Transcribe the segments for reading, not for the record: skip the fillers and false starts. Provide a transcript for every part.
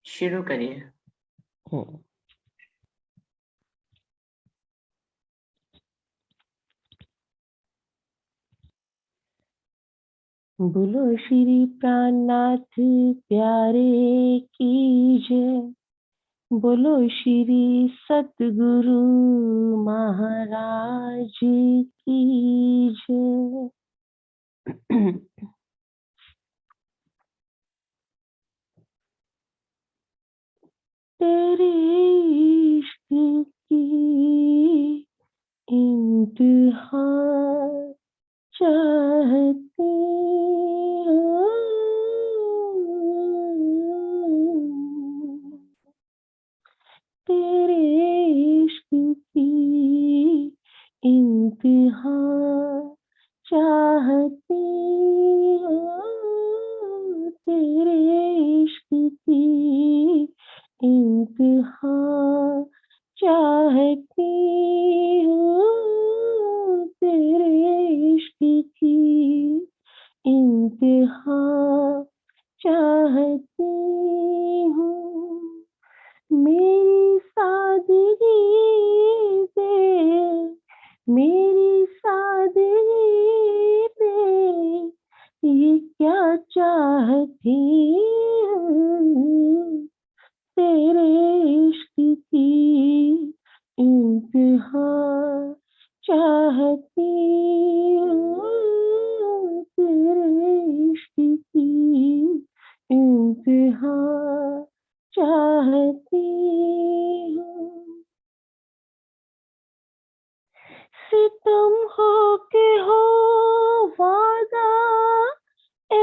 शुरू करिए। बोलो श्री प्राणनाथ प्यारे की जय। बोलो श्री सतगुरु महाराज की जय। तेरे इश्क की इंतहा चाहती हूँ। तेरे इश्क की इंतहा चाहती हूँ। तेरे इश्क की इंतहा चाहती हूँ। तेरे इश्क की इंतहा चाहती हूँ। मेरी सादगी पे, मेरी सादगी पे ये क्या चाहती हूँ। तेरे इश्क की इंतहा चाहती हूँ। तेरे इश्क की इंतहा चाहती हूँ। सितम हो के हो वादा ए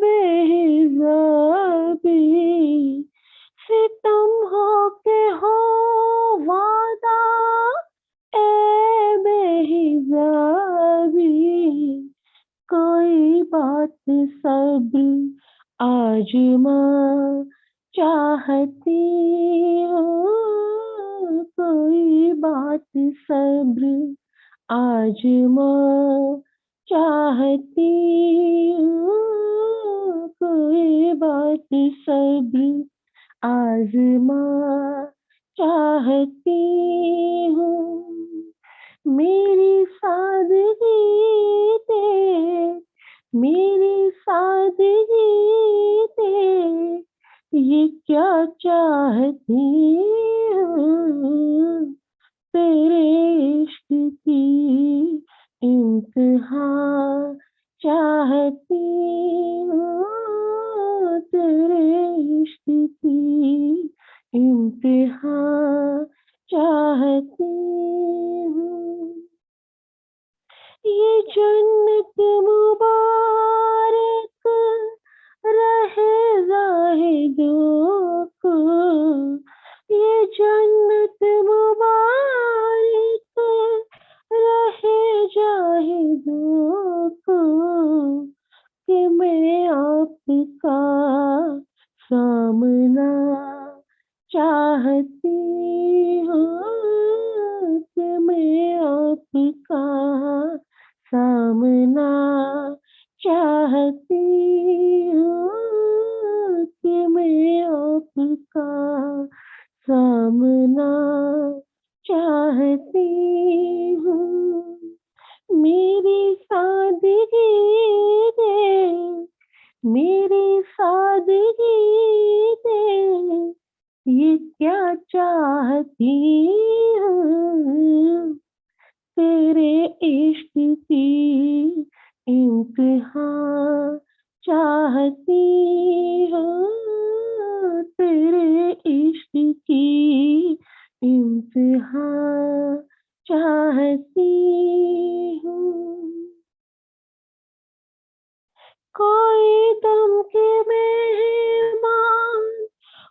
बेहिसाबी। सितम हो के हो वादा ए बेहिसाबी। कोई बात सब्र आजमा चाहती हूँ। कोई बात सब्र आजमा चाहती हूँ। कोई बात सब्र आजमा चाहती हूँ। मेरी सादगी ते, मेरी सादगी ते ये क्या चाहती हूँ। तेरे इश्क की इंतहा चाहती हूँ। तेरे इश्क की इंतहा चाहती हूँ। ये जन्नत मुबारक रहे ज़ाहिदों को। ये जन्नत मुबारक रहे ज़ाहिदों को कि मैं आपका सामना चाहती हूँ। कि मैं आपका सामना चाहती हूँ। कि मैं आपका सामना चाहती हूँ। मेरी सादगी दे, मेरी सादगी दे ये क्या चाहती हूँ। तेरे इश्क की इंतहा चाहती हूँ। तेरे इश्क की इंतहा चाहती हूँ। कोई दम के मेहमान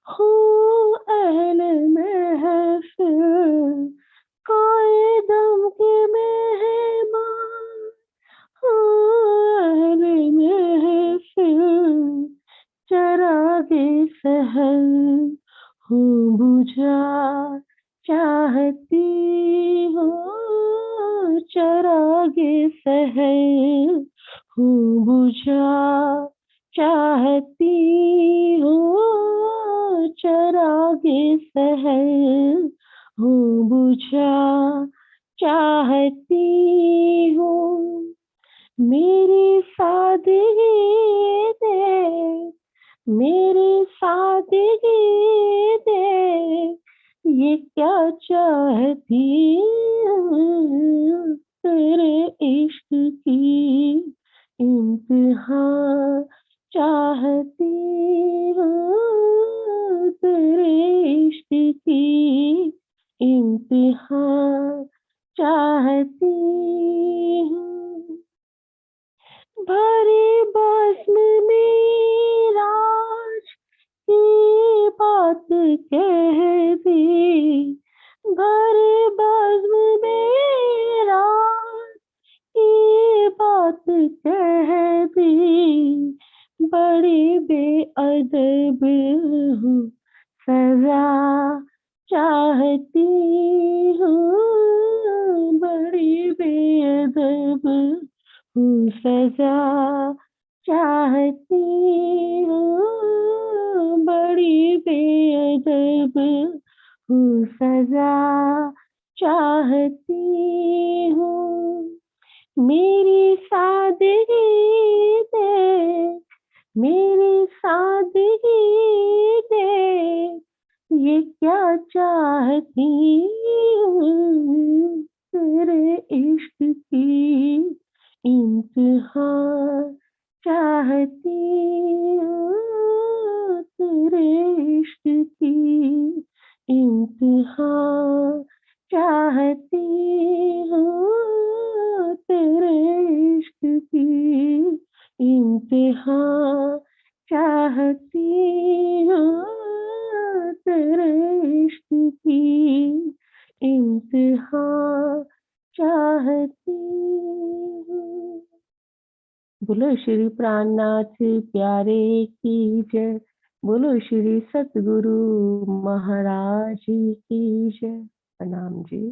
हूँ अहले महफिल। कोई दम के मेहमान हूँ अहले महफिल। चरागे सहल हूँ बुझा चाहती हूँ। चरागे सहल हूँ बुझा चाहती हूँ। चरागे सहल हूँ बुझा चाहती हूँ। मेरी सादगी दे, मेरी सादगी दे, ये क्या चाहती हूँ। तेरे इश्क की इंतहा चाहती हूँ, तेरे इश्क की इंतहा चाहती हूँ। भरे बज़्म में राज की बात कह दी, भरे बज़्म में राज की बात कह दी। बड़ी बेअदब हूँ, सजा चाहती हूँ। बड़ी बेअदब हूँ, सजा चाहती हूँ। बड़ी बेअदब हूँ, सजा चाहती हूँ। मेरी सादगी दे, मेरी सादगी दे, ये क्या चाहती हूँ। तेरे इश्क की इंतहा चाहती हूँ, तेरे इश्क की इंतहा चाहती हूँ। तेरे इश्क की इंतहा चाहती हूँ। तेरे इश्क की इंतहा चाहती हूँ। बोलो श्री प्राणनाथ प्यारे की जय। बोलो श्री सतगुरु महाराज की जय। प्रणाम जी।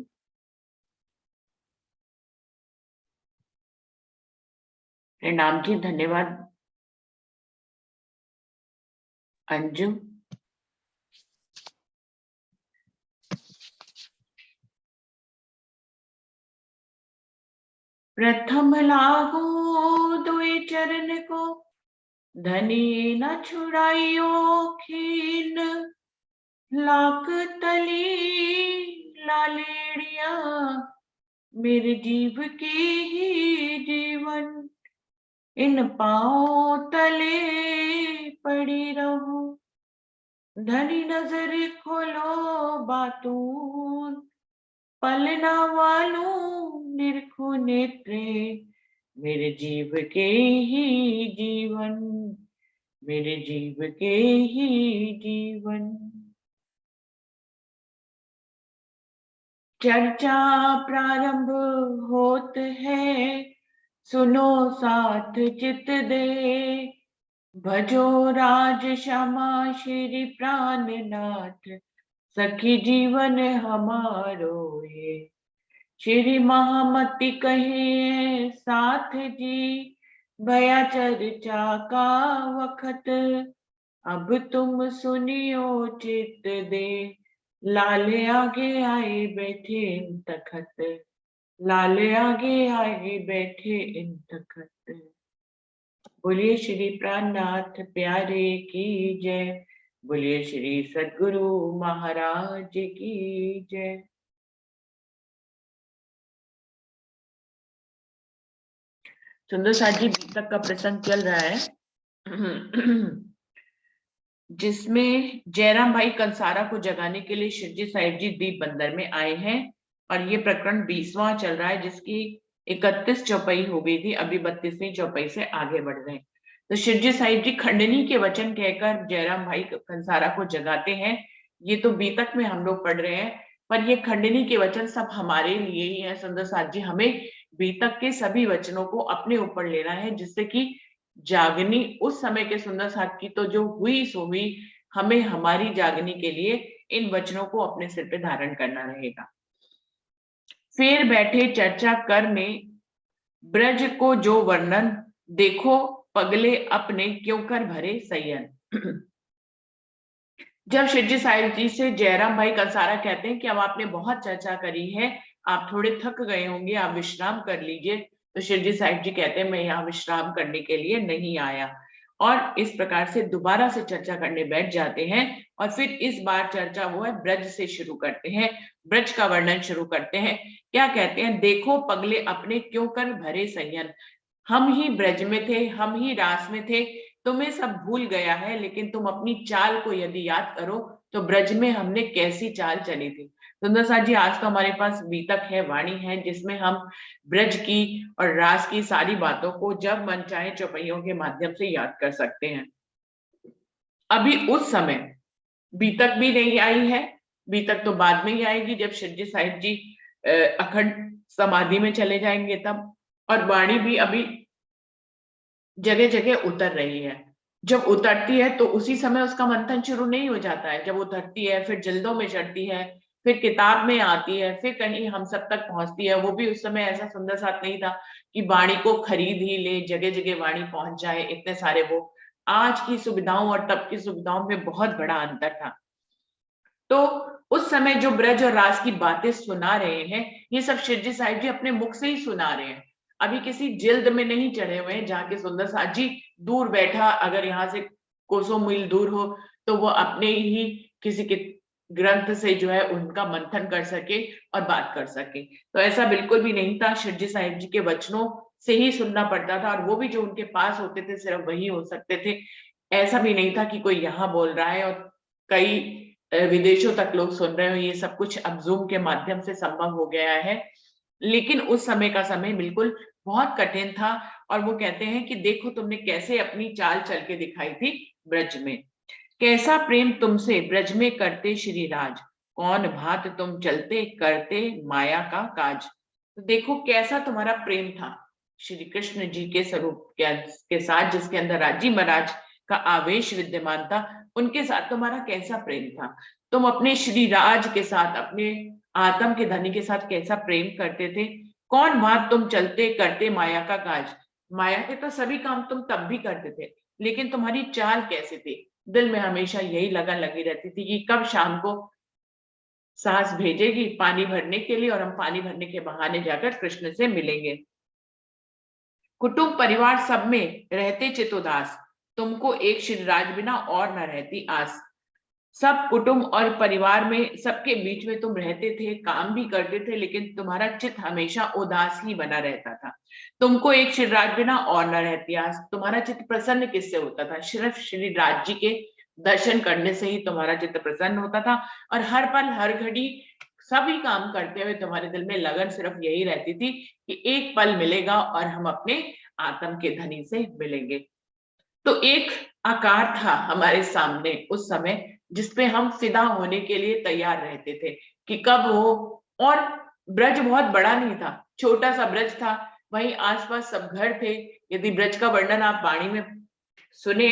प्रणाम जी, धन्यवाद अंजू। प्रथम लागू दुई चरण को, धनी न छुड़ाइयो खीन। लाख तली लालेड़िया, मेरे जीव की ही जीवन। इन पाँव तले पड़ी रहूं, धनी नजर खोलो बातून। पलना वालू निरखो नेत्रे, मेरे जीव के ही जीवन, मेरे जीव के ही जीवन। चर्चा प्रारंभ होत है, सुनो साथ चित दे। भजो राज श्यामा श्री प्राणनाथ, सखी जीवन हमारो ये। श्री महामति कहे साथ जी, भया चर्चा का वखत। अब तुम सुनियो चित दे, लाल आगे आए बैठे इन तखत। लाल आगे आए बैठे इन तखत। बोलिए श्री प्राणनाथ प्यारे की जय। बोलिए श्री सद्गुरु महाराज की जय। सुंदर साथ जी तक का प्रसंग चल रहा है, जिसमें जयराम भाई कंसारा को जगाने के लिए शिवजी साहिब जी दीप बंदर में आए हैं। और ये प्रकरण 20वां चल रहा है, जिसकी 31 चौपाई हो गई थी, अभी 32वीं चौपाई से आगे बढ़ रहे हैं। तो शिवजी साहिब जी खंडनी के वचन कहकर जयराम भाई कंसारा को जगाते हैं। ये तो बीतक में हम लोग पढ़ रहे हैं, पर ये खंडनी के वचन सब हमारे लिए ही है। सुंदर साथ जी, हमें बीतक के सभी वचनों को अपने ऊपर लेना है, जिससे कि जागनी उस समय के सुंदर साथ की तो जो हुई सो हुई, हमें हमारी जागनी के लिए इन वचनों को अपने सिर पे धारण करना रहेगा। फिर बैठे चर्चा कर में ब्रज को जो वर्णन, देखो पगले अपने क्यों कर भरे सयन। जब शिरडी साहिब जी से जयराम भाई कंसारा कहते हैं कि अब आपने बहुत चर्चा करी है, आप थोड़े थक गए होंगे, आप विश्राम कर लीजिए, तो शिरडी साहिब जी कहते हैं मैं यहाँ विश्राम करने के लिए नहीं आया। और इस प्रकार से दोबारा से चर्चा करने बैठ जाते हैं। और फिर इस बार चर्चा वो है ब्रज से शुरू करते हैं, ब्रज का वर्णन शुरू करते हैं। क्या कहते हैं, देखो पगले अपने क्यों कर भरे संयन, हम ही ब्रज में थे, हम ही रास में थे, तुम्हें सब भूल गया है, लेकिन तुम अपनी चाल को यदि याद करो तो ब्रज में हमने कैसी चाल चली थी। सुंदर साथ जी, आज तो हमारे पास बीतक है, वाणी है, जिसमें हम ब्रज की और रास की सारी बातों को जब मन चाहे चौपाइयों के माध्यम से याद कर सकते हैं। अभी उस समय बीतक भी नहीं आई है, बीतक तो बाद में ही आएगी जब शिरडी साहिब जी अखंड समाधि में चले जाएंगे तब। और वाणी भी अभी जगह जगह उतर रही है। जब उतरती है तो उसी समय उसका मंथन शुरू नहीं हो जाता है, जब उतरती है फिर जल्दों में चढ़ती है, फिर किताब में आती है, फिर कहीं हम सब तक पहुंचती है। वो भी उस समय ऐसा सुंदर साथ नहीं था कि वाणी को खरीद ही ले, जगह जगह वाणी पहुंच जाए, इतने सारे वो आज की सुविधाओं और तब की सुविधाओं में बहुत बड़ा अंतर था। तो उस समय जो ब्रज और रास की बातें सुना रहे हैं, ये सब शिरडी साहिब जी अपने मुख से ही सुना रहे हैं। अभी किसी जिल्द में नहीं चढ़े हुए हैं जहाँ के सुंदर साथ जी दूर बैठा, अगर यहाँ से कोसों मील दूर हो तो वो अपने ही किसी के ग्रंथ से जो है उनका मंथन कर सके और बात कर सके। तो ऐसा बिल्कुल भी नहीं था, शिरडी साहिब जी के वचनों से ही सुनना पड़ता था, और वो भी जो उनके पास होते थे सिर्फ वही हो सकते थे। ऐसा भी नहीं था कि कोई यहाँ बोल रहा है और कई विदेशों तक लोग सुन रहे हो। ये सब कुछ अब जूम के माध्यम से संभव हो गया है, लेकिन उस समय का समय बिल्कुल बहुत कठिन था। और वो कहते हैं कि देखो तुमने कैसे अपनी चाल चल के दिखाई थी ब्रज में, कैसा प्रेम तुमसे ब्रज में करते श्री राज, कौन भात तुम चलते करते माया का काज। तो देखो कैसा तुम्हारा प्रेम था श्री कृष्ण जी के स्वरूप के साथ, जिसके अंदर राजी महाराज का आवेश विद्यमान था, उनके साथ तुम्हारा कैसा प्रेम था। तुम अपने श्री राज के साथ, अपने आत्म के धनी के साथ कैसा प्रेम करते थे। कौन बात तुम चलते करते माया का काज, माया के तो सभी काम तुम तब भी करते थे, लेकिन तुम्हारी चाल कैसे थी। दिल में हमेशा यही लगन लगी रहती थी कि कब शाम को सास भेजेगी पानी भरने के लिए और हम पानी भरने के बहाने जाकर कृष्ण से मिलेंगे। कुटुंब परिवार सब में रहते चित उदास, तुमको एक श्रीराज बिना और न रहती आस। सब कुटुंब और परिवार में सबके बीच में तुम रहते थे, काम भी करते थे, लेकिन तुम्हारा चित्त हमेशा उदास ही बना रहता था। तुमको एक श्रीराज बिना और न रहती आस, तुम्हारा चित्त प्रसन्न किससे होता था, सिर्फ श्री राज जी के दर्शन करने से ही तुम्हारा चित्त प्रसन्न होता था। और हर पल हर घड़ी सभी काम करते हुए तुम्हारे दिल में लगन सिर्फ यही रहती थी कि एक पल मिलेगा और हम अपने आत्म के धनी से मिलेंगे। तो एक आकार था हमारे सामने उस समय जिसपे हम फिदा होने के लिए तैयार रहते थे कि कब हो। और ब्रज बहुत बड़ा नहीं था, छोटा सा ब्रज था, वहीं आसपास सब घर थे। यदि ब्रज का वर्णन आप वाणी में सुने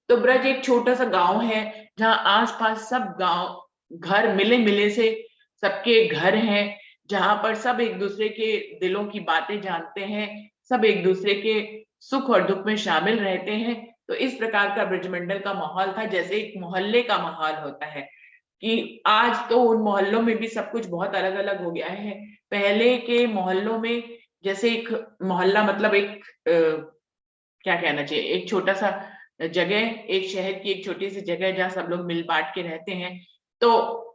तो ब्रज एक छोटा सा गांव है जहाँ आसपास सब गांव घर मिले मिले से सबके घर हैं, जहां पर सब एक दूसरे के दिलों की बातें जानते हैं, सब एक दूसरे के सुख और दुख में शामिल रहते हैं। तो इस प्रकार का ब्रजमंडल का माहौल था, जैसे एक मोहल्ले का माहौल होता है। कि आज तो उन मोहल्लों में भी सब कुछ बहुत अलग अलग हो गया है। पहले के मोहल्लों में जैसे एक मोहल्ला मतलब एक क्या कहना चाहिए, एक छोटा सा जगह, एक शहर की एक छोटी सी जगह जहाँ सब लोग मिल बांट के रहते हैं, तो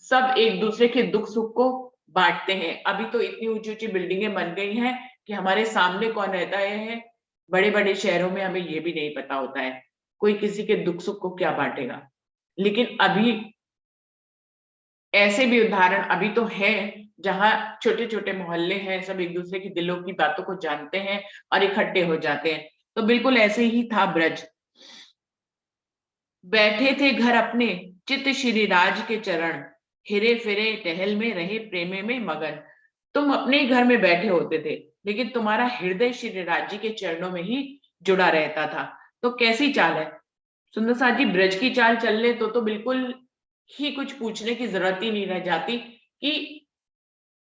सब एक दूसरे के दुख सुख को बांटते हैं। अभी तो इतनी ऊंची ऊंची बिल्डिंगें बन गई हैं कि हमारे सामने कौन रहता है, बड़े बड़े शहरों में हमें ये भी नहीं पता होता है कोई किसी के दुख सुख को क्या बांटेगा। लेकिन अभी ऐसे भी उदाहरण अभी तो है जहां छोटे छोटे मोहल्ले हैं, सब एक दूसरे की दिलों की बातों को जानते हैं और इकट्ठे हो जाते हैं। तो बिल्कुल ऐसे ही था ब्रज। बैठे थे घर अपने चित श्री राज के चरण, हिरे फिरे टहल में रहे प्रेमे में मगन। तुम अपने ही घर में बैठे होते थे, लेकिन तुम्हारा हृदय श्री राज जी के चरणों में ही जुड़ा रहता था। तो कैसी चाल है सुंदर साथ जी, ब्रज की चाल चल ले तो बिल्कुल ही कुछ पूछने की जरूरत ही नहीं रह जाती कि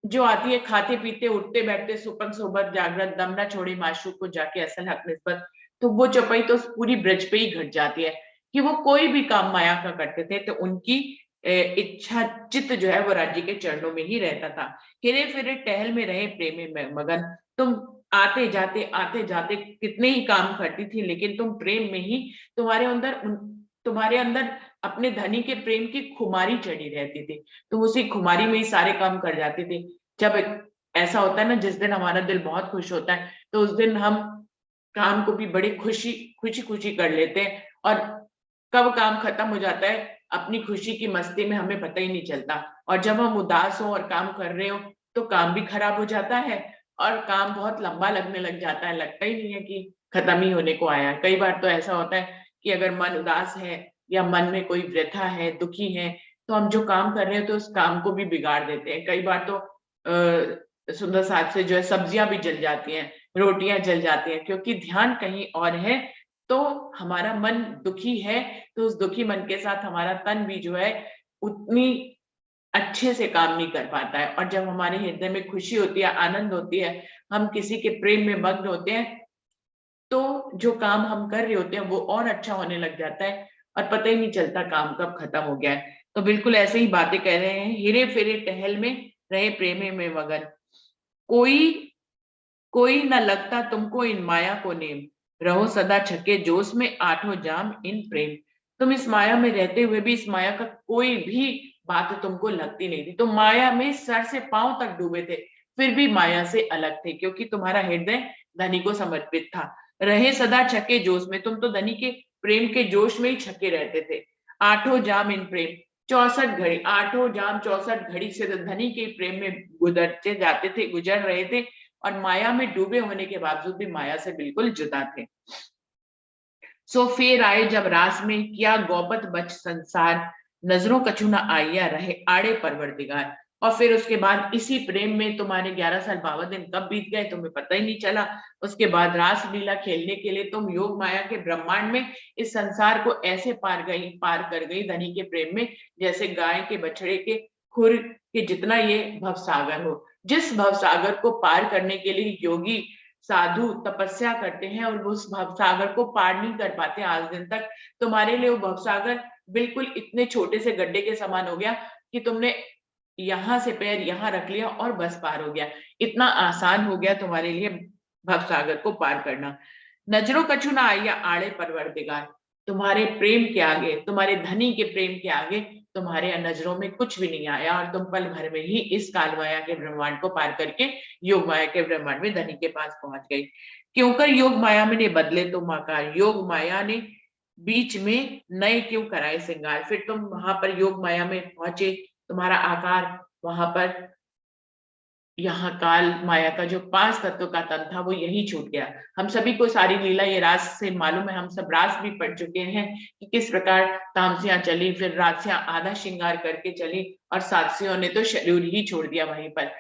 जो आती है खाते पीते उठते बैठते सुपन सोबत जागृत दम ना छोड़ी माशूक को जाके असल हक निस्बत। तो वो चौपाई तो पूरी ब्रज पे ही घट जाती है। कि वो कोई भी काम माया का करते थे तो उनकी इच्छा चित्त जो है वो राज्य के चरणों में ही रहता था। हिरे फिरे टहल में रहे प्रेम में मगन। तुम आते जाते कितने ही काम करती थी, लेकिन तुम प्रेम में ही, तुम्हारे अंदर अपने धनी के प्रेम की खुमारी चढ़ी रहती थी। तुम उसी खुमारी में ही सारे काम कर जाती थी। जब ऐसा होता है ना, जिस दिन हमारा दिल बहुत खुश होता है तो उस दिन हम काम को भी बड़ी खुशी खुशी खुशी कर लेते हैं, और कब काम खत्म हो जाता है अपनी खुशी की मस्ती में हमें पता ही नहीं चलता। और जब हम उदास हो और काम कर रहे हो तो काम भी खराब हो जाता है, और काम बहुत लंबा लगने लग जाता है, लगता ही नहीं है कि खत्म ही होने को आया है। कई बार तो ऐसा होता है कि अगर मन उदास है या मन में कोई व्यथा है, दुखी है, तो हम जो काम कर रहे हैं तो उस काम को भी बिगाड़ देते हैं। कई बार तो सुंदर साथ से जो है सब्जियां भी जल जाती हैं, रोटियां जल जाती हैं, क्योंकि ध्यान कहीं और है। तो हमारा मन दुखी है तो उस दुखी मन के साथ हमारा तन भी जो है उतनी अच्छे से काम नहीं कर पाता है। और जब हमारे हृदय में खुशी होती है, आनंद होती है, हम किसी के प्रेम में मग्न होते हैं, तो जो काम हम कर रहे होते हैं वो और अच्छा होने लग जाता है और पता ही नहीं चलता काम कब खत्म हो गया है। तो बिल्कुल ऐसे ही बातें कह रहे हैं, हिरे फिरे टहल में रहे प्रेमे में मगन। कोई कोई न लगता तुमको इन माया को नेम, रहो सदा छके जोश में आठों जाम इन प्रेम। तुम इस माया में रहते हुए भी इस माया का कोई भी बात तुमको लगती नहीं थी। तुम माया में सर से पांव तक डूबे थे, फिर भी माया से अलग थे, क्योंकि तुम्हारा हृदय धनी को समर्पित था। रहे सदा छके जोश में, तुम तो धनी के प्रेम के जोश में ही छके रहते थे। आठों जाम इन प्रेम, 64 घड़ी, आठों जाम 64 घड़ी से तो धनी के प्रेम में गुजरते जाते थे, गुजर रहे थे, और माया में डूबे होने के बावजूद भी माया से बिल्कुल जुदा थे। सो फिर आए जब रास में, किया गौपत बच संसार, नजरों कछु न आइया रहे आड़े परवरदिगार। और फिर उसके बाद इसी प्रेम में तुम्हारे 11 साल 52 दिन कब बीत गए तुम्हें पता ही नहीं चला। उसके बाद रास लीला खेलने के लिए तुम योग माया के ब्रह्मांड में इस संसार को ऐसे पार कर गई धनी के प्रेम में, जैसे गाय के बछड़े के खुर के जितना ये भवसागर हो। जिस भवसागर को पार करने के लिए योगी साधु तपस्या करते हैं और वो उस भवसागर को पार नहीं कर पाते आज दिन तक, तुम्हारे लिए वो भवसागर बिल्कुल इतने छोटे से गड्ढे के समान हो गया कि तुमने यहाँ से पैर यहाँ रख लिया और बस पार हो गया। इतना आसान हो गया तुम्हारे लिए भवसागर को पार करना। नजरों कछु ना आइया आड़े परवरदिगार, तुम्हारे प्रेम के आगे, तुम्हारे धनी के प्रेम के आगे तुम्हारे नजरों में कुछ भी नहीं आया, और तुम पल भर में ही इस काल माया के ब्रह्मांड को पार करके योग माया के ब्रह्मांड में धनी के पास पहुंच गई। क्यों कर योग माया में ने बदले तुम आकार, योग माया ने बीच में नए क्यों कराए श्रृंगार। फिर तुम वहां पर योग माया में पहुंचे, तुम्हारा आकार वहां पर, यहाँ काल माया का जो 5 तत्व का तन था वो यही छूट गया। हम सभी को सारी लीला ये रास से मालूम है, हम सब रास भी पढ़ चुके हैं कि किस प्रकार तामसियां चली, फिर राजसियां आधा श्रृंगार करके चली, और सात्सियों ने तो शरीर ही छोड़ दिया वहीं पर।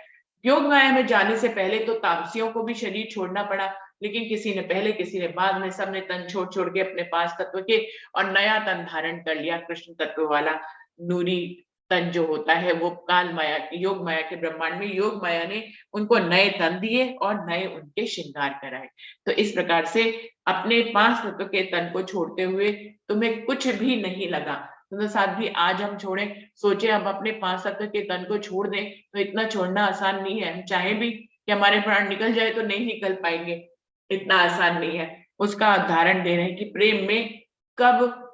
योग माया में जाने से पहले तो तामसियों को भी शरीर छोड़ना पड़ा, लेकिन किसी ने पहले किसी ने बाद में, सबने तन छोड़ छोड़ के अपने 5 तत्व के और नया तन धारण कर लिया, कृष्ण तत्व वाला नूरी तन जो होता है वो काल माया योग माया के ब्रह्मांड में योग माया ने उनको नए तन दिए और नए उनके श्रृंगार कराए। तो इस प्रकार से अपने 5 तत्व के तन को छोड़ते हुए तुम्हें कुछ भी नहीं लगा। तो साथ भी आज हम छोड़े, सोचे हम अपने 5 तत्व के तन को छोड़ दें तो इतना छोड़ना आसान नहीं है। हम चाहे भी कि हमारे प्राण निकल जाए तो नहीं निकल पाएंगे, इतना आसान नहीं है। उसका उदाहरण दे रहे हैं कि प्रेम में कब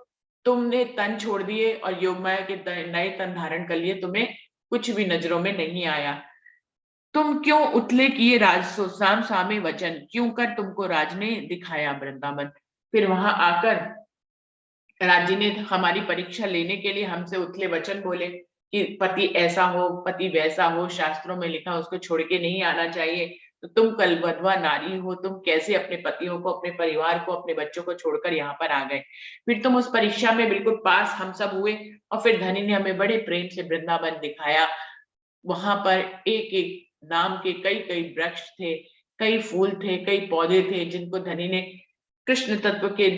तुमने तन छोड़ दिए और योग माया के नए तन धारण कर लिए, तुम्हें कुछ भी नजरों में नहीं आया। तुम क्यों उतले किए राज सो साम सामे वचन, क्यों कर तुमको राज ने दिखाया वृंदावन। फिर वहां आकर राज जी ने हमारी परीक्षा लेने के लिए हमसे उतले वचन बोले कि पति ऐसा हो, पति वैसा हो, शास्त्रों में लिखा उसको छोड़ के नहीं आना चाहिए। तो तुम कल वधवा नारी हो, तुम कैसे अपने पतियों को, अपने परिवार को, अपने बच्चों को छोड़कर यहाँ पर आ गए। फिर तुम उस परीक्षा में बिल्कुल पास हम सब हुए, और फिर धनी ने हमें बड़े प्रेम से वृंदावन दिखाया। वहां पर एक एक नाम के कई कई वृक्ष थे, कई फूल थे, कई पौधे थे, जिनको धनी ने कृष्ण तत्व के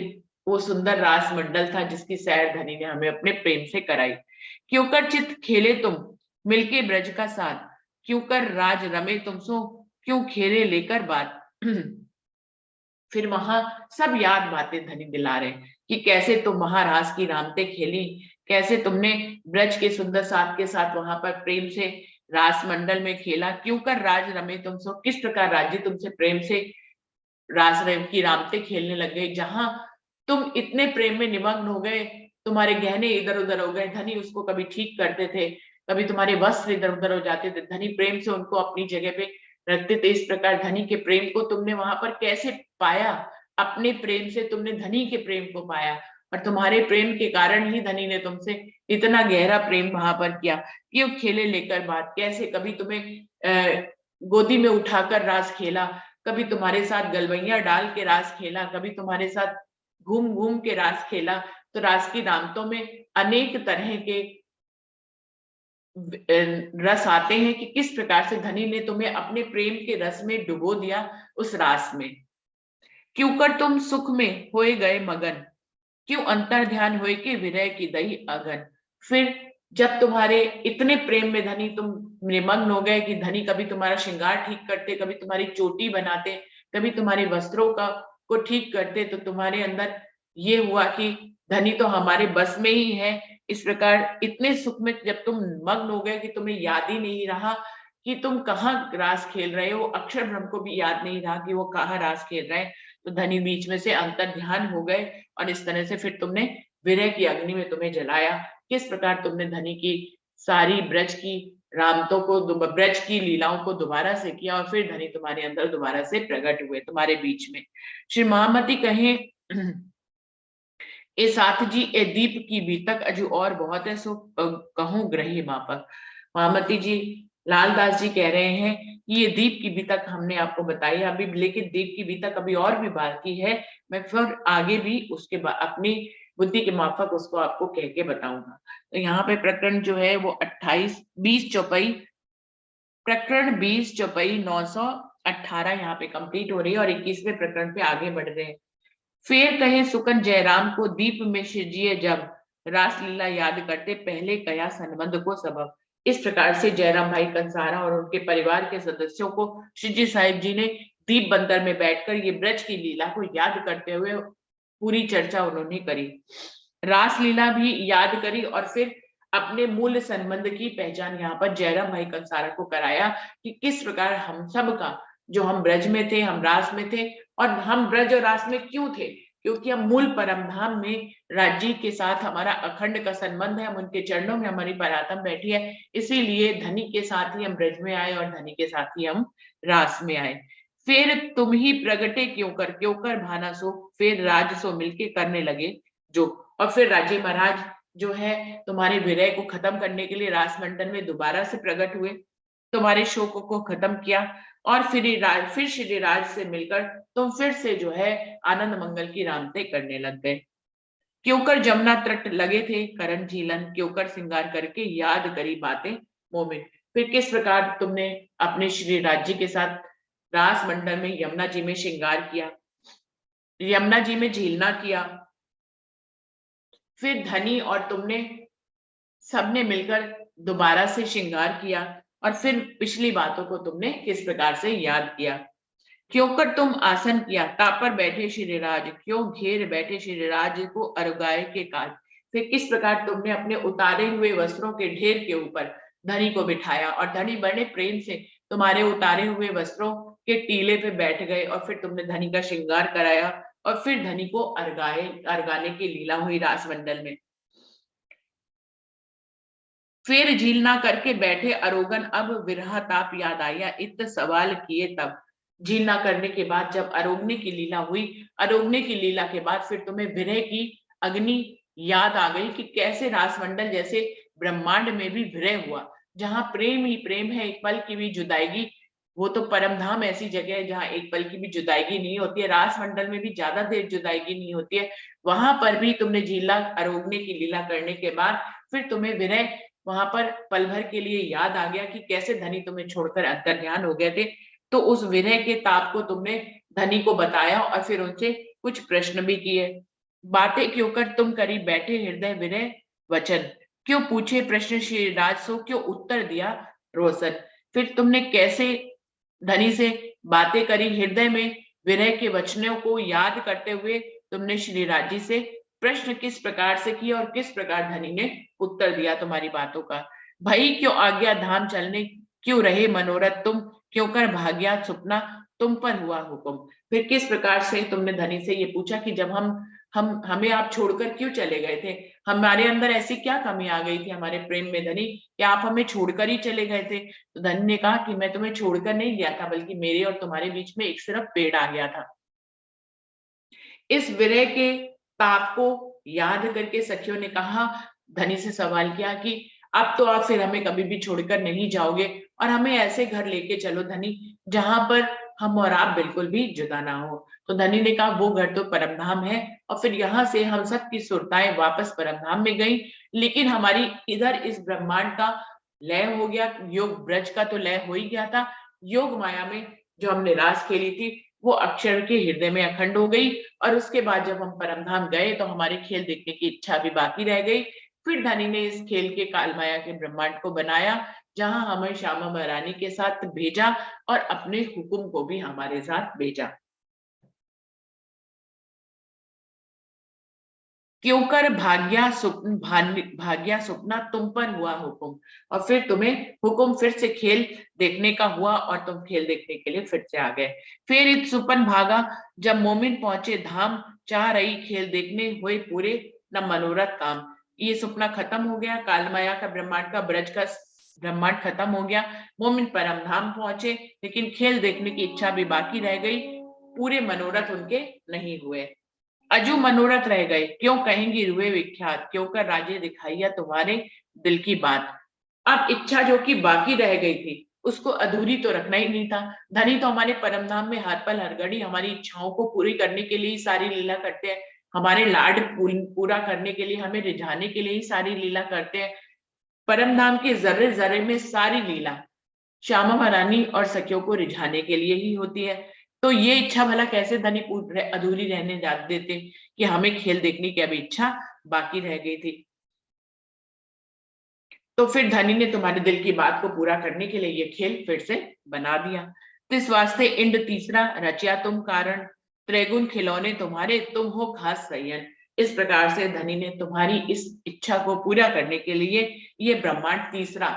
वो सुंदर रास मंडल था जिसकी सैर धनी ने हमें अपने प्रेम से कराई। क्यों कर चित खेले तुम मिलके ब्रज का साथ, क्यों कर राज रमे तुम सो, क्यों खेले लेकर बात। फिर वहां सब याद बातें धनी दिला रहे कि कैसे तुम महारास की रामते खेली, कैसे तुमने ब्रज के सुंदर साथ के साथ वहां पर प्रेम से रास मंडल में खेला, क्यों कर राज रमे तुम सो, किस प्रकार राज्य तुमसे प्रेम से रास की रामते खेलने लग गए, जहां तुम इतने प्रेम में निमग्न हो गए, तुम्हारे गहने इधर उधर हो गए, धनी उसको कभी ठीक करते थे, कभी तुम्हारे वस्त्र इधर उधर हो जाते थे, धनी प्रेम से उनको अपनी जगह पे रखते थे। इस प्रकार धनी के प्रेम को तुमने वहां पर कैसे पाया, अपने प्रेम से तुमने धनी के प्रेम को पाया, और तुम्हारे प्रेम के कारण ही धनी ने तुमसे इतना गहरा प्रेम वहां पर किया। क्यों खेले लेकर बात, कैसे कभी तुम्हें गोदी में उठाकर रास खेला, कभी तुम्हारे साथ गलवैया डाल के रास खेला, कभी तुम्हारे साथ घूम घूम के रास खेला। तो रास की दांतों में अनेक तरह के रस आते हैं कि किस प्रकार से धनी ने तुम्हें अपने प्रेम के रस में डुबो दिया उस रास में। क्यों कर तुम सुख में होए गए मगन, क्यों अंतर ध्यान होए के विरह की दही अगन। फिर जब तुम्हारे इतने प्रेम में धनी तुम निमग्न हो गए कि धनी कभी तुम्हारा श्रृंगार ठीक करते, कभी तुम्हारी चोटी बनाते, कभी तुम्हारे वस्त्रों का को ठीक करते, तो तुम्हारे अंदर ये हुआ कि धनी तो हमारे बस में ही है। इस प्रकार इतने सुख में जब तुम मग्न हो गए कि तुम्हें याद ही नहीं रहा कि तुम कहाँ रास खेल रहे हो, अक्षर ब्रह्म को भी याद नहीं रहा कि वो कहाँ रास खेल रहे हैं। तो धनी बीच में से अंतर ध्यान हो गए, और इस तरह से फिर तुमने विरह की अग्नि में तुम्हें जलाया। किस प्रकार तुमने धनी की सारी ब्रज की रामतों को, ब्रज की लीलाओं को दोबारा से किया, और फिर धनी तुम्हारे अंदर दोबारा से प्रकट हुए तुम्हारे बीच में। श्री महामती कहे ए साथ जी ए दीप की बीतक अजू और बहुत है, सो कहूं ग्रही मापक। महामती जी, लालदास जी कह रहे हैं कि ये दीप की बीतक हमने आपको बताई अभी, लेकिन दीप की बीतक अभी और भी बाकी है, मैं फिर आगे भी उसके अपनी बुद्धि के माफक उसको आपको कह के बताऊंगा। तो यहाँ पे प्रकरण जो है वो 20 चौपाई, प्रकरण 20 चौपाई 918 यहाँ पे कंप्लीट हो रही है, और 21वें प्रकरण पे आगे बढ़ रहे हैं। फिर कहे सुकन जयराम को दीप में शिजिए जब, रासलीला याद करते पहले कया संबंध को सबब। इस प्रकार से जयराम भाई कंसारा और उनके परिवार के सदस्यों को शिवजी साहिब जी ने दीप बंदर में बैठकर ये ब्रज की लीला को याद करते हुए पूरी चर्चा उन्होंने करी, रासलीला भी याद करी, और फिर अपने मूल संबंध की पहचान यहाँ पर जयराम भाई कंसारा को कराया कि किस प्रकार हम सब का, जो हम ब्रज में थे, हम रास में थे, और हम ब्रज और रास में क्यों थे, क्योंकि हम मूल परम धाम में राज्य के साथ हमारा अखंड का संबंध है, हम उनके चरणों में हमारी परात्म बैठी है, इसीलिए धनी के साथ ही हम ब्रज में आए और धनी के साथ ही हम रास में आए। फिर तुम ही प्रगटे क्यों कर भाना सो, फिर राज सो मिलके करने लगे जो। और फिर राजे महाराज जो है तुम्हारे विरह को खत्म करने के लिए रास मंडल में दोबारा से प्रकट हुए, तुम्हारे शोक को खत्म किया, और फिर श्री राज से मिलकर तुम फिर से जो है आनंद मंगल की रामते करने लग गए। क्योंकर जमुना तट लगे थे करण झीलन, क्योंकर श्रृंगार करके याद करी बातें मोमिन। फिर किस प्रकार तुमने अपने श्री राज्य के साथ रास मंडल में यमुना जी में श्रृंगार किया, यमुना जी में झीलना किया, फिर धनी और तुमने सबने मिलकर दोबारा से श्रृंगार किया, और फिर पिछली बातों को तुमने किस प्रकार से याद किया। क्यों कर तुम आसन किया तापर बैठे श्रीराज, क्यों घेर बैठे श्रीराज को अरुगाए के काज। फिर किस प्रकार तुमने अपने उतारे हुए वस्त्रों के ढेर के ऊपर धनी को बिठाया, और धनी बड़े प्रेम से तुम्हारे उतारे हुए वस्त्रों के टीले पे बैठ गए, और फिर तुमने धनी का श्रृंगार कराया, और फिर धनी को अर्गाने की लीला हुई रास मंडल में। फिर झीलना करके बैठे अरोगन, अब विरह ताप याद आया इत सवाल किए तब। झीलना करने के बाद जब अरोगने की लीला हुई, अरोगने की लीला के बाद फिर तुम्हें विरह की अग्नि याद आ गई कि कैसे रासमंडल जैसे ब्रह्मांड में भी विरह हुआ, जहां प्रेम ही प्रेम है, एक पल की भी जुदाईगी, वो तो परम धाम ऐसी जगह है जहां एक पल की भी जुदाईगी नहीं होती है, रास मंडल में भी ज्यादा देर जुदाईगी नहीं होती है, वहां पर भी तुमने झीला अरोगने की लीला करने के बाद फिर तुम्हें विरह वहां पर पल भर के लिए याद आ गया कि कैसे धनी तुम्हें छोड़कर अंतर्ध्यान हो गए थे। तो उस विरह के ताप को तुमने धनी को बताया, और फिर उनसे कुछ प्रश्न भी किए। बातें क्यों कर तुम करी बैठे हृदय विरह वचन, क्यों पूछे प्रश्न श्री राज सो, क्यों उत्तर दिया रोशन। फिर तुमने कैसे धनी से बातें करी, हृदय में विरह के वचनों को याद करते हुए तुमने श्री राज जी से प्रश्न किस प्रकार से किया और किस प्रकार धनी ने उत्तर दिया तुम्हारी बातों का। भाई क्यों आज्ञा धाम चलने, क्यों रहे मनोरथ तुम, क्यों कर भाग्या सुपना तुम पर हुआ हुक्म। फिर किस प्रकार से तुमने धनी से ये पूछा कि जब हम हमें आप छोड़कर क्यों चले गए थे, हमारे अंदर ऐसी क्या कमी आ गई थी हमारे प्रेम में धनी कि आप हमें छोड़कर ही चले गए थे। तो धनी ने कहा कि मैं तुम्हें छोड़कर नहीं गया था, बल्कि मेरे और तुम्हारे बीच में एक सिर्फ पेड़ आ गया था। इस विरह के ताप को याद करके सखियों ने कहा, धनी से सवाल किया कि अब तो आप फिर हमें कभी भी छोड़कर नहीं जाओगे और हमें ऐसे घर लेके चलो धनी जहां पर हम और आप बिल्कुल भी जुदा ना हो। तो धनी ने कहा वो घर तो परमधाम है, और फिर यहाँ से हम सब की सुरताएं वापस परमधाम में गई, लेकिन हमारी इधर इस ब्रह्मांड का लय हो गया, योग ब्रज का तो लय हो ही गया था। योग माया में जो हमने रास खेली थी वो अक्षर के हृदय में अखंड हो गई, और उसके बाद जब हम परमधाम गए तो हमारे खेल देखने की इच्छा भी बाकी रह गई। फिर धनी ने इस खेल के कालमाया के ब्रह्मांड को बनाया, जहां हमें श्यामा महारानी के साथ भेजा और अपने हुक्म को भी हमारे साथ भेजा। क्यों कर भाग्या सुपना तुम पर हुआ हुक्म, और फिर तुम्हें हुक्म फिर से खेल देखने का हुआ और तुम खेल देखने के लिए फिर से आ गए। फिर इत सुपन भागा, जब मोमिन पहुंचे धाम, चाह रही खेल देखने हुए पूरे न मनोरथ काम। ये सपना खत्म हो गया, कालमाया का ब्रह्मांड का ब्रज का ब्रह्मांड खत्म हो गया, मोमिन परम धाम पहुंचे, लेकिन खेल देखने की इच्छा भी बाकी रह गई, पूरे मनोरथ उनके नहीं हुए। अजू मनोरथ रह गए, क्यों कहेंगी रुए विख्यात, क्यों कर राजे दिखाइया तुम्हारे दिल की बात। अब इच्छा जो कि बाकी रह गई थी उसको अधूरी तो रखना ही नहीं था। धनी तो हमारे परम धाम में हर पल हर घड़ी हमारी इच्छाओं को पूरी करने के लिए ही सारी लीला करते हैं, हमारे लाड पूरा करने के लिए, हमें रिझाने के लिए ही सारी लीला करते हैं। परम धाम के जर्रे जर्रे में सारी लीला श्यामा महारानी और सखियों को रिझाने के लिए ही होती है। तो ये इच्छा भला कैसे धनी अधूरी रहने जा देते कि हमें खेल देखने की अभी इच्छा बाकी रह गई थी। तो फिर धनी ने तुम्हारे दिल की बात को पूरा करने के लिए ये खेल फिर से बना दिया। तो इस वास्ते इंड तीसरा रचिया तुम कारण, त्रैगुण खिलौने तुम्हारे तुम हो खास सयन। इस प्रकार से धनी ने तुम्हारी इस इच्छा को पूरा करने के लिए ये ब्रह्मांड तीसरा,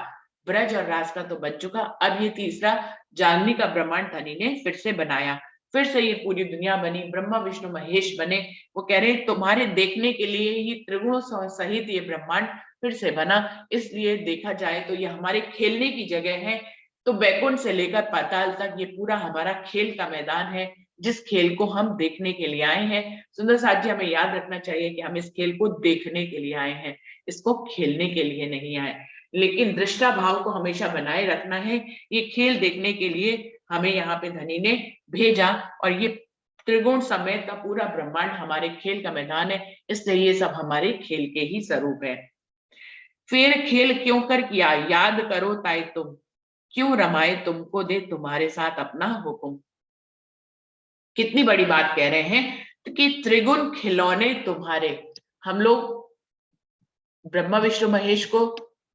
ब्रज और राज का तो बन चुका, अब ये तीसरा जानवी का ब्रह्मांड धनी ने फिर से बनाया। फिर से ये पूरी दुनिया बनी, ब्रह्मा विष्णु महेश बने। वो कह रहे तुम्हारे देखने के लिए ही त्रिगुणों सहित ये ब्रह्मांड फिर से बना। इसलिए देखा जाए तो ये हमारे खेलने की जगह है। तो बैकुंठ से लेकर पाताल तक ये पूरा हमारा खेल का मैदान है, जिस खेल को हम देखने के लिए आए हैं। सुंदर साथ जी, हमें याद रखना चाहिए कि हम इस खेल को देखने के लिए आए हैं, इसको खेलने के लिए नहीं आए। लेकिन दृष्टा भाव को हमेशा बनाए रखना है। ये खेल देखने के लिए हमें यहाँ पे धनी ने भेजा, और ये त्रिगुण समेत का पूरा ब्रह्मांड हमारे खेल का मैदान है, इसलिए ये सब हमारे खेल के ही स्वरूप है। फिर खेल क्यों कर किया याद करो ताई तुम, क्यों रमाए तुमको दे तुम्हारे साथ अपना हुक्म। कितनी बड़ी बात कह रहे हैं कि त्रिगुण खिलौने तुम्हारे, हम लोग ब्रह्मा विष्णु महेश को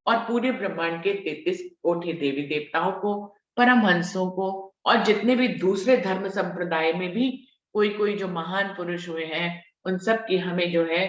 और पूरे ब्रह्मांड के 33 कोटि देवी देवताओं को, परमहंसों को, और जितने भी दूसरे धर्म संप्रदाय में भी कोई कोई जो महान पुरुष हुए हैं, उन सब की हमें जो है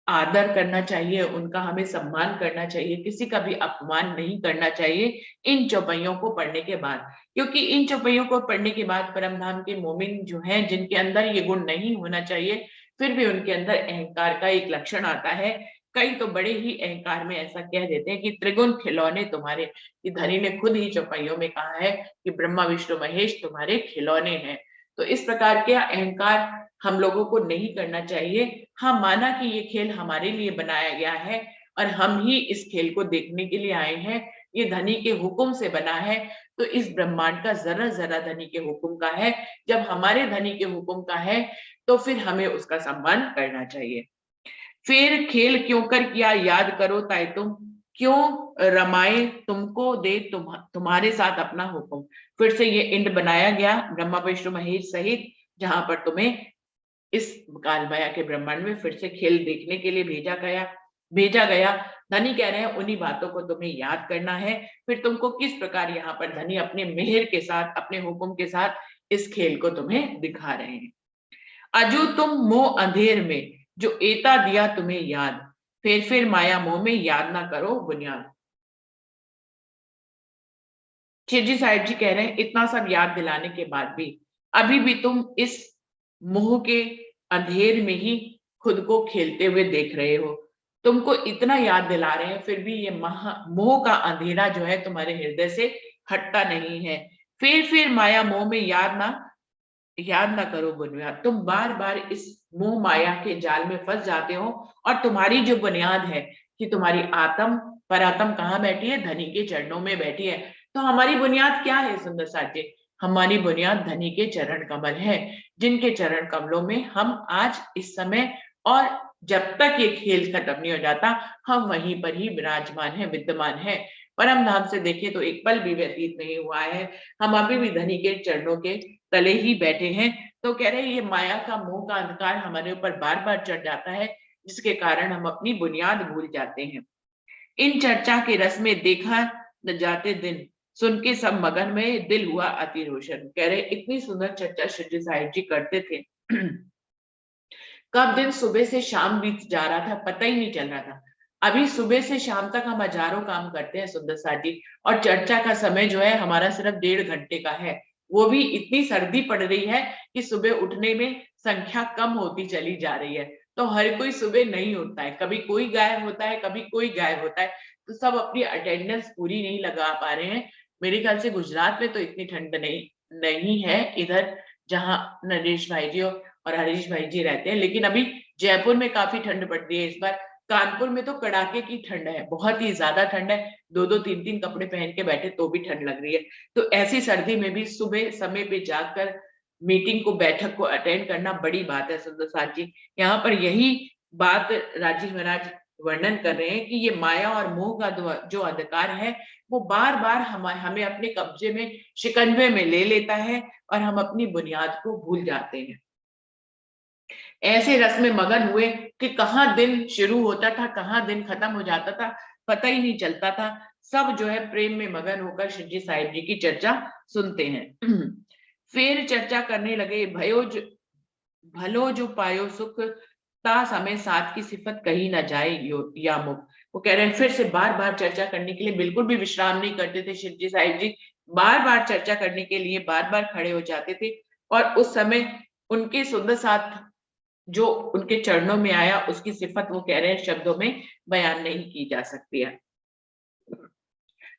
आदर करना चाहिए, उनका हमें सम्मान करना चाहिए, किसी का भी अपमान नहीं करना चाहिए इन चौपाइयों को पढ़ने के बाद। क्योंकि इन चौपाइयों को पढ़ने के बाद परमधाम के मोमिन जो हैं, जिनके अंदर ये गुण नहीं होना चाहिए, फिर भी उनके अंदर अहंकार का एक लक्षण आता है। कई तो बड़े ही अहंकार में ऐसा कह देते हैं कि त्रिगुण खिलौने तुम्हारे, कि धनी ने खुद ही चौपाइयों में कहा है कि ब्रह्मा विष्णु महेश तुम्हारे खिलौने हैं। तो इस प्रकार के अहंकार हम लोगों को नहीं करना चाहिए। हाँ, माना कि ये खेल हमारे लिए बनाया गया है और हम ही इस खेल को देखने के लिए आए हैं, ये धनी के हुक्म से बना है, तो इस ब्रह्मांड का जरा जरा धनी के हुक्म का है। जब हमारे धनी के हुक्म का है तो फिर हमें उसका सम्मान करना चाहिए। फिर खेल क्यों कर किया याद करो ताई तुम, क्यों रमाए तुमको दे तुम्हारे साथ अपना हुक्म। फिर से ये इंड बनाया गया ब्रह्मा विष्णु महेश सहित, जहां पर तुम्हें इस कालमाया के ब्रह्मांड में फिर से खेल देखने के लिए भेजा गया। धनी कह रहे हैं उन्हीं बातों को तुम्हें याद करना है। फिर तुमको किस प्रकार यहाँ पर धनी अपने मेहर के साथ, अपने हुक्म के साथ इस खेल को तुम्हें दिखा रहे हैं। अजू तुम मोह अंधेर में, जो एता दिया तुम्हें याद, फिर माया मोह में याद ना करो बुनियाद। शिवजी साहिब जी कह रहे हैं इतना सब याद दिलाने के बाद भी अभी भी तुम इस मोह के अंधेर में ही खुद को खेलते हुए देख रहे हो। तुमको इतना याद दिला रहे हैं फिर भी ये मोह का अंधेरा जो है तुम्हारे हृदय से हटता नहीं है। फिर माया मोह में याद ना करो बुनियाद। तुम बार बार इस मोह माया के जाल में फंस जाते हो और तुम्हारी जो बुनियाद है कि तुम्हारी आत्म परात्म कहाँ बैठी है, धनी के चरणों में बैठी है। तो हमारी बुनियाद क्या है सुंदर साथी? हमारी बुनियाद धनी के चरण कमल है, जिनके चरण कमलों में हम आज इस समय और जब तक ये खेल खत्म नहीं हो जाता हम वहीं पर ही विराजमान है, विद्यमान है। परम धाम से देखें तो एक पल भी व्यतीत नहीं हुआ है, हम अभी भी धनी के चरणों के तले ही बैठे हैं। तो कह रहे हैं ये माया का मोह का अंधकार हमारे ऊपर बार बार चढ़ जाता है, जिसके कारण हम अपनी बुनियाद भूल जाते हैं। इन चर्चा के रस में देखा न जाते दिन, सुन के सब मगन में दिल हुआ अति रोशन। कह रहे इतनी सुंदर चर्चा शिवजी साहिब जी करते थे कब दिन सुबह से शाम बीत जा रहा था पता ही नहीं चल रहा था। अभी सुबह से शाम तक हम हजारों काम करते हैं सुंदर साथ जी, और चर्चा का समय जो है हमारा सिर्फ 1.5 घंटे का है। वो भी इतनी सर्दी पड़ रही है कि सुबह उठने में संख्या कम होती चली जा रही है। तो हर कोई सुबह नहीं उठता है, कभी कोई गायब होता है, कभी कोई गायब होता है। तो सब अपनी अटेंडेंस पूरी नहीं लगा पा रहे हैं। मेरे ख्याल से गुजरात में तो इतनी ठंड नहीं है इधर, जहाँ नरेश भाई जी और हरीश भाई जी रहते हैं, लेकिन अभी जयपुर में काफी ठंड पड़ रही है इस बार। कानपुर में तो कड़ाके की ठंड है, बहुत ही ज्यादा ठंड है। 2-2 3-3 कपड़े पहन के बैठे तो भी ठंड लग रही है। तो ऐसी सर्दी में भी सुबह समय पे जाकर मीटिंग को, बैठक को अटेंड करना बड़ी बात है सुंदर साथ जी। यहाँ पर यही बात राजीव महाराज वर्णन कर रहे हैं कि ये माया और मोह का जो अंधकार है वो बार बार हमें अपने कब्जे में, शिकंजे में ले लेता है और हम अपनी बुनियाद को भूल जाते हैं। ऐसे रस में मगन हुए कि कहाँ दिन शुरू होता था, कहाँ दिन खत्म हो जाता था, पता ही नहीं चलता था। सब जो है प्रेम में मगन होकर शिवजी साहिब जी की चर्चा सुनते हैं। फिर चर्चा करने लगे, भलो जो पायो सुख, ता समय साथ की सिफत कही ना जाए या मुख। वो कह रहे हैं फिर से बार बार चर्चा करने के लिए बिल्कुल भी विश्राम नहीं करते थे शिवजी साहिब जी। बार बार चर्चा करने के लिए बार बार खड़े हो जाते थे, और उस समय उनके सुंदर साथ जो उनके चरणों में आया उसकी सिफत वो कह रहे हैं शब्दों में बयान नहीं की जा सकती है।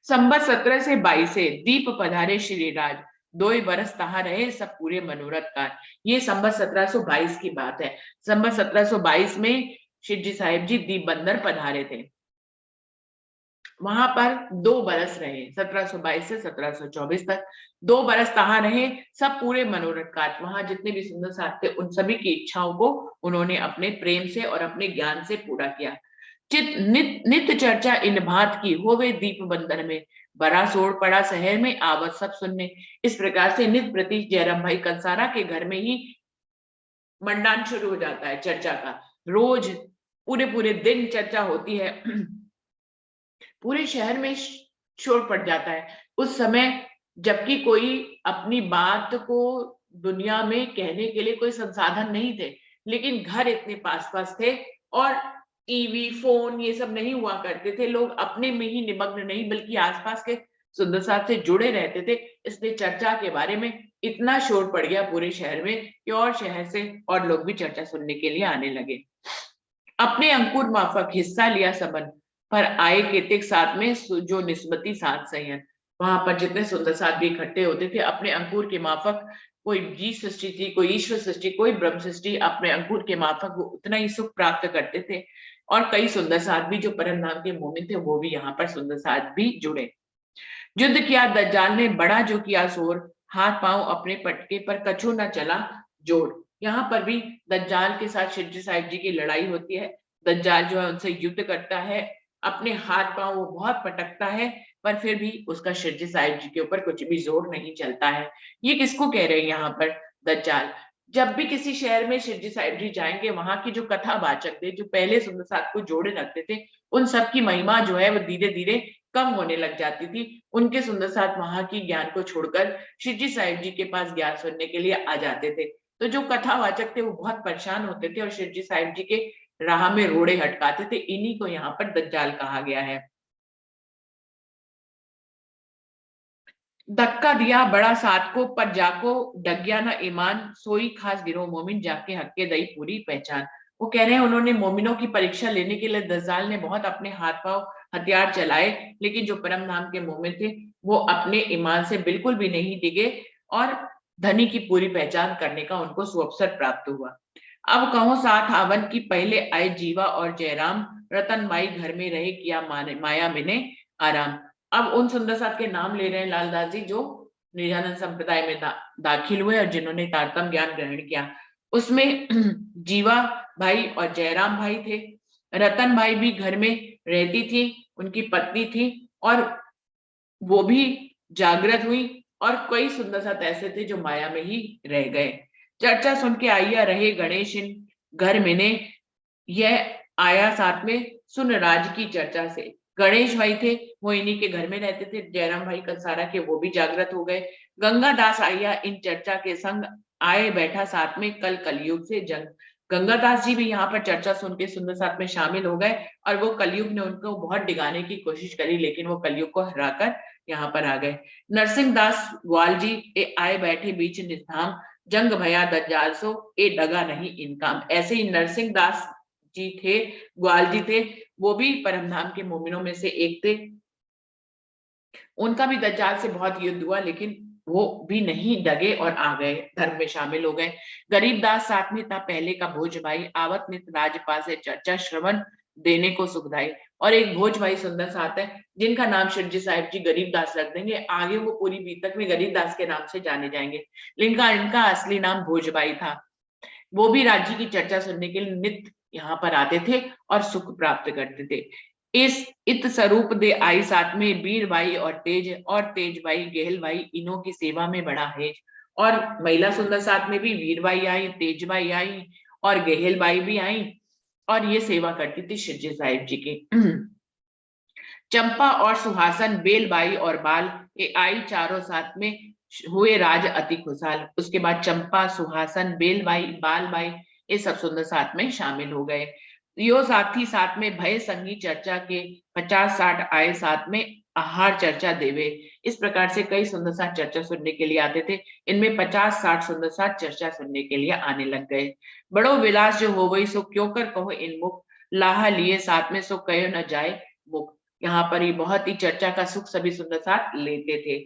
संबत 17 से 22 से दीप पधारे श्री राज, 2 बरस तहा रहे सब पूरे मनोरथ का। ये संबत 1722 की बात है। संबत 1722 में शिवजी साहिब जी दीप बंदर पधारे थे। वहां पर 2 बरस रहे, 1722 से 1724 तक 2 बरस तहां रहे सब पूरे मनोरथ काज। वहां जितने भी सुंदर साथ थे उन सभी की इच्छाओं को उन्होंने अपने प्रेम से और अपने ज्ञान से पूरा किया। चित नित चर्चा इन बात की होवे दीप बंदर में, बड़ा सोड़ पड़ा शहर में आवत सब सुनने। इस प्रकार से नित प्रति जयराम भाई कंसारा के घर में ही मंडान शुरू हो जाता है चर्चा का। रोज पूरे पूरे दिन चर्चा होती है। पूरे शहर में शोर पड़ जाता है उस समय, जबकि कोई अपनी बात को दुनिया में कहने के लिए कोई संसाधन नहीं थे, लेकिन घर इतने पास पास थे और टीवी फोन ये सब नहीं हुआ करते थे। लोग अपने में ही निमग्न नहीं बल्कि आसपास के सुंदर साथ से जुड़े रहते थे। इसलिए चर्चा के बारे में इतना शोर पड़ गया पूरे शहर में कि और शहर से और लोग भी चर्चा सुनने के लिए आने लगे। अपने अंकुर माफक हिस्सा लिया सबन, पर आए केतिक साथ में जो निस्बती साथ संयन। वहां पर जितने सुंदर साथ भी इकट्ठे होते थे अपने अंकुर के माफक, कोई जीव सृष्टि थी, कोई ईश्वर सृष्टि, कोई ब्रह्म सृष्टि, अपने अंकुर के माफक वो उतना ही सुख प्राप्त करते थे। और कई सुंदर साथ भी जो परम नाम के मोमिन थे वो भी यहाँ पर सुंदर साथ भी जुड़े। युद्ध किया दज्जाल ने बड़ा जो किया शोर, हाथ पांव अपने पटके पर कछु न चला जोर। यहाँ पर भी दज्जाल के साथ शिवजी साहिब जी की लड़ाई होती है। दज्जाल जो है उनसे युद्ध करता है, अपने हाथ पांव वो बहुत पटकता है, पर फिर भी उसका शिवजी साहिब जी के ऊपर कुछ भी जोर नहीं चलता है। ये किसको कह रहे हैं यहाँ पर दज्जाल? जब भी किसी शहर में शिवजी साहिब जी जाएंगे, वहां की जो कथावाचक थे, जो पहले सुंदर साथ को जोड़े रखते थे, उन सब की महिमा जो है वो धीरे धीरे कम होने लग जाती थी। उनके सुंदर साथ वहां की ज्ञान को छोड़कर शिवजी साहिब जी के पास ज्ञान सुनने के लिए आ जाते थे। तो जो कथावाचक थे वो बहुत परेशान होते थे और शिव जी साहिब जी के राह में रोड़े हटकाते थे। इन्हीं को यहाँ पर दज्जाल कहा गया है। धक्का दिया बड़ा साथ को, पर जाको डग्या ना ईमान, सोई खास गिरो मोमिन, जाके हक्के दई पूरी पहचान। वो कह रहे हैं उन्होंने मोमिनों की परीक्षा लेने के लिए दज्जाल ने बहुत अपने हाथ पांव हथियार चलाए, लेकिन जो परम धाम के मोमिन थे वो अपने ईमान से बिल्कुल भी नहीं डिगे और धनी की पूरी पहचान करने का उनको सुअवसर प्राप्त हुआ। अब कहो साथ आवन की, पहले आए जीवा और जयराम, रतन माई घर में रहे किया माया मिने आराम। अब उन सुंदर साथ के नाम ले रहे हैं लालदास जी, जो निजानंद संप्रदाय में दाखिल हुए और जिन्होंने तारतम ज्ञान ग्रहण किया। उसमें जीवा भाई और जयराम भाई थे। रतन भाई भी घर में रहती थी, उनकी पत्नी थी, और वो भी जागृत हुई, और कई सुंदर साथ ऐसे थे जो माया में ही रह गए। चर्चा सुन के आइया रहे गणेश इन घर में ने, यह आया साथ में सुन राज की चर्चा से। गणेश भाई थे, वो इन्हीं के घर में रहते थे। जयराम भाई कंसारा के, वो भी जागृत हो गए। गंगादास आया इन चर्चा के संग, आए बैठा साथ में कल कलयुग से जंग। गंगादास जी भी यहाँ पर चर्चा सुन के सुंदर साथ में शामिल हो गए, और वो कलयुग ने उनको बहुत डिगाने की कोशिश करी, लेकिन वो कलयुग को हराकर यहाँ पर आ गए। नरसिंह दास ग्वाल जी आए बैठे बीच निधाम, जंग भया दज्जाल सो ए डगा नहीं इनकाम। ऐसे ही नरसिंह दास जी थे, ग्वाल जी थे, वो भी परमधाम के मोमिनों में से एक थे। उनका भी दज्जाल से बहुत युद्ध हुआ, लेकिन वो भी नहीं डगे और आ गए, धर्म में शामिल हो गए। गरीबदास साथ में था पहले का भोज भाई, आवत नित राजपा से चर्चा श्रवण देने को सुखदाई। और एक भोज भाई सुंदर साथ है, जिनका नाम शिवजी साहिब जी गरीबदास रख देंगे, आगे वो पूरी बीतक में गरीबदास के नाम से जाने जाएंगे, लेकिन इनका असली नाम भोज भाई था। वो भी राज्य की चर्चा सुनने के लिए नित्य यहाँ पर आते थे और सुख प्राप्त करते थे। इस इत स्वरूप दे आई साथ में वीर भाई और तेज भाई गेहल भाई, इनों की सेवा में बड़ा हेज। और महिला सुंदर साथ में भी वीर भाई आई, तेज भाई आई और गेहल भाई भी आई, और ये सेवा करती थी शिवजी साहिब जी की। चंपा और सुहासन बेलबाई और बाल, ये आई चारों साथ में हुए राज अति खुशहाल। उसके बाद चंपा, सुहासन, बेलबाई, बालबाई, ये सब सुंदर साथ में शामिल हो गए। यो साथी साथ में भय संगी चर्चा के, 50-60 आए साथ में आहार चर्चा देवे। इस प्रकार से कई सुंदर साथ चर्चा सुनने के लिए आते थे। इनमें 50-60 सुंदर साथ चर्चा सुनने के लिए आने लग गए। बड़ो विलास जो हो गई सो क्यों कर कहो इन मुख, लाहा लिए साथ में सो कहो न जाए मुख। यहाँ पर ही बहुत ही चर्चा का सुख सभी सुंदर साथ लेते थे।